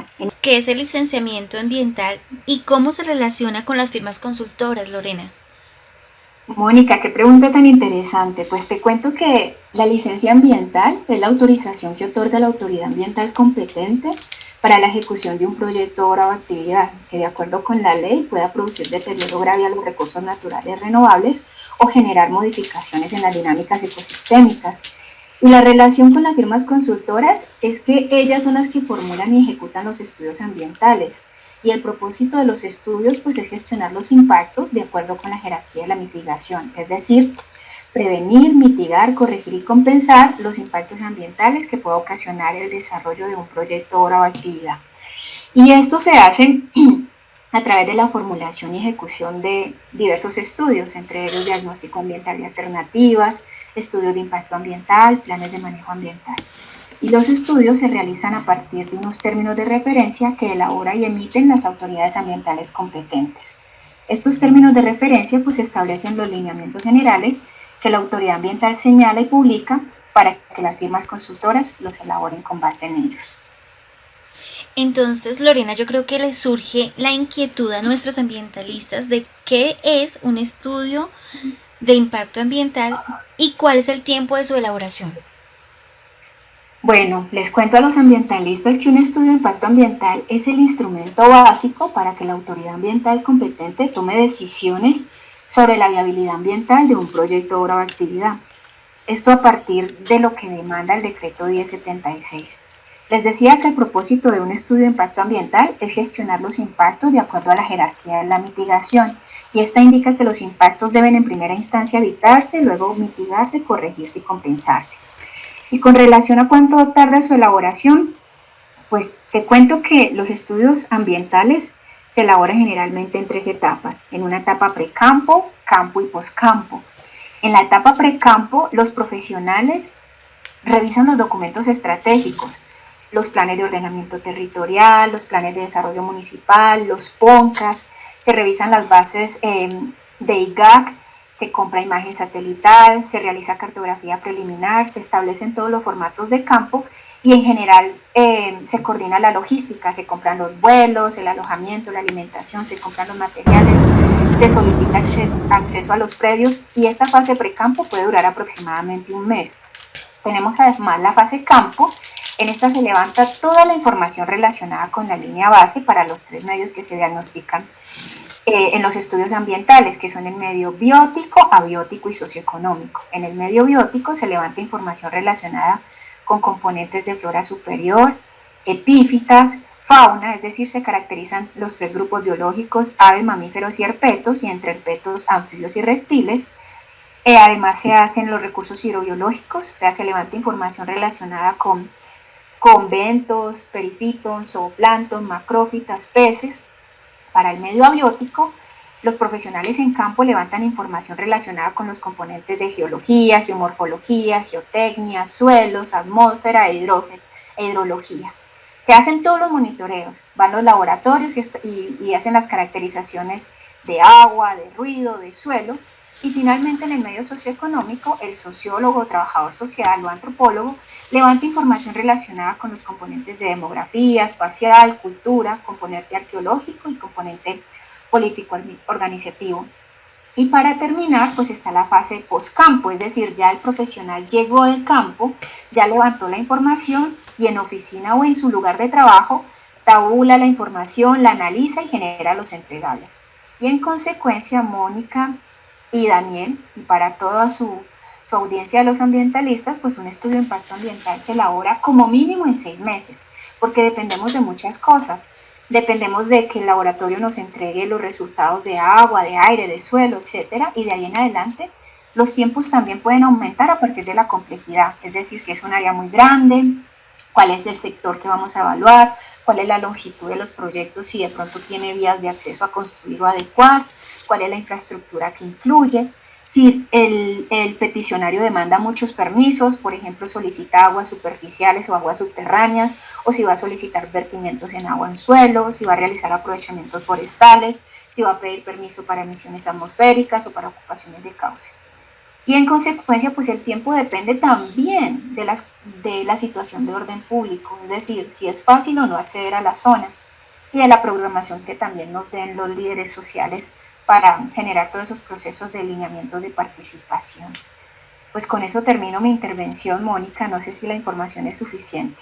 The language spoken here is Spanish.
etapas. ¿Qué es el licenciamiento ambiental y cómo se relaciona con las firmas consultoras, Lorena? Mónica, qué pregunta tan interesante. Pues te cuento que la licencia ambiental es la autorización que otorga la autoridad ambiental competente para la ejecución de un proyecto, obra o actividad que de acuerdo con la ley pueda producir deterioro grave a los recursos naturales renovables o generar modificaciones en las dinámicas ecosistémicas. Y la relación con las firmas consultoras es que ellas son las que formulan y ejecutan los estudios ambientales. Y el propósito de los estudios pues es gestionar los impactos de acuerdo con la jerarquía de la mitigación, es decir, prevenir, mitigar, corregir y compensar los impactos ambientales que pueda ocasionar el desarrollo de un proyecto, obra o actividad. Y esto se hace a través de la formulación y ejecución de diversos estudios, entre ellos diagnóstico ambiental y alternativas, estudios de impacto ambiental, planes de manejo ambiental. Y los estudios se realizan a partir de unos términos de referencia que elabora y emiten las autoridades ambientales competentes. Estos términos de referencia pues establecen los lineamientos generales que la autoridad ambiental señala y publica para que las firmas consultoras los elaboren con base en ellos. Entonces, Lorena, yo creo que le surge la inquietud a nuestros ambientalistas de qué es un estudio de impacto ambiental y cuál es el tiempo de su elaboración. Bueno, les cuento a los ambientalistas que un estudio de impacto ambiental es el instrumento básico para que la autoridad ambiental competente tome decisiones sobre la viabilidad ambiental de un proyecto, obra o actividad. Esto a partir de lo que demanda el decreto 1076. Les decía que el propósito de un estudio de impacto ambiental es gestionar los impactos de acuerdo a la jerarquía de la mitigación, y esta indica que los impactos deben en primera instancia evitarse, luego mitigarse, corregirse y compensarse. Y con relación a cuánto tarda su elaboración, pues te cuento que los estudios ambientales se elaboran generalmente en tres etapas: en una etapa precampo, campo y poscampo. En la etapa precampo, los profesionales revisan los documentos estratégicos, los planes de ordenamiento territorial, los planes de desarrollo municipal, los PONCAS, se revisan las bases de IGAC, se compra imagen satelital, se realiza cartografía preliminar, se establecen todos los formatos de campo y en general se coordina la logística, se compran los vuelos, el alojamiento, la alimentación, se compran los materiales, se solicita acceso a los predios y esta fase precampo puede durar aproximadamente un mes. Tenemos además la fase campo. En esta se levanta toda la información relacionada con la línea base para los tres medios que se diagnostican en los estudios ambientales, que son el medio biótico, abiótico y socioeconómico. En el medio biótico se levanta información relacionada con componentes de flora superior, epífitas, fauna, es decir, se caracterizan los tres grupos biológicos, aves, mamíferos y herpetos, y entre herpetos, anfibios y reptiles. Además se hacen los recursos hidrobiológicos, o sea, se levanta información relacionada con bentos, perifitos, zooplancton, macrófitas, peces. Para el medio abiótico, los profesionales en campo levantan información relacionada con los componentes de geología, geomorfología, geotecnia, suelos, atmósfera e hidrología. Se hacen todos los monitoreos, van los laboratorios y hacen las caracterizaciones de agua, de ruido, de suelo. Y finalmente, en el medio socioeconómico, el sociólogo, trabajador social o antropólogo levanta información relacionada con los componentes de demografía, espacial, cultura, componente arqueológico y componente político organizativo. Y para terminar, pues está la fase postcampo, es decir, ya el profesional llegó del campo, ya levantó la información y en oficina o en su lugar de trabajo tabula la información, la analiza y genera los entregables. Y en consecuencia, Mónica y Daniel, y para toda su audiencia de los ambientalistas, pues un estudio de impacto ambiental se elabora como mínimo en 6 meses, porque dependemos de muchas cosas. Dependemos de que el laboratorio nos entregue los resultados de agua, de aire, de suelo, etcétera, y de ahí en adelante los tiempos también pueden aumentar a partir de la complejidad, es decir, si es un área muy grande, cuál es el sector que vamos a evaluar, cuál es la longitud de los proyectos, si de pronto tiene vías de acceso a construir o adecuar, cuál es la infraestructura que incluye, si el peticionario demanda muchos permisos, por ejemplo, solicita aguas superficiales o aguas subterráneas, o si va a solicitar vertimientos en agua en suelo, si va a realizar aprovechamientos forestales, si va a pedir permiso para emisiones atmosféricas o para ocupaciones de cauce. Y en consecuencia, pues el tiempo depende también de la situación de orden público, es decir, si es fácil o no acceder a la zona, y de la programación que también nos den los líderes sociales para generar todos esos procesos de lineamiento de participación. Pues con eso termino mi intervención, Mónica, no sé si la información es suficiente.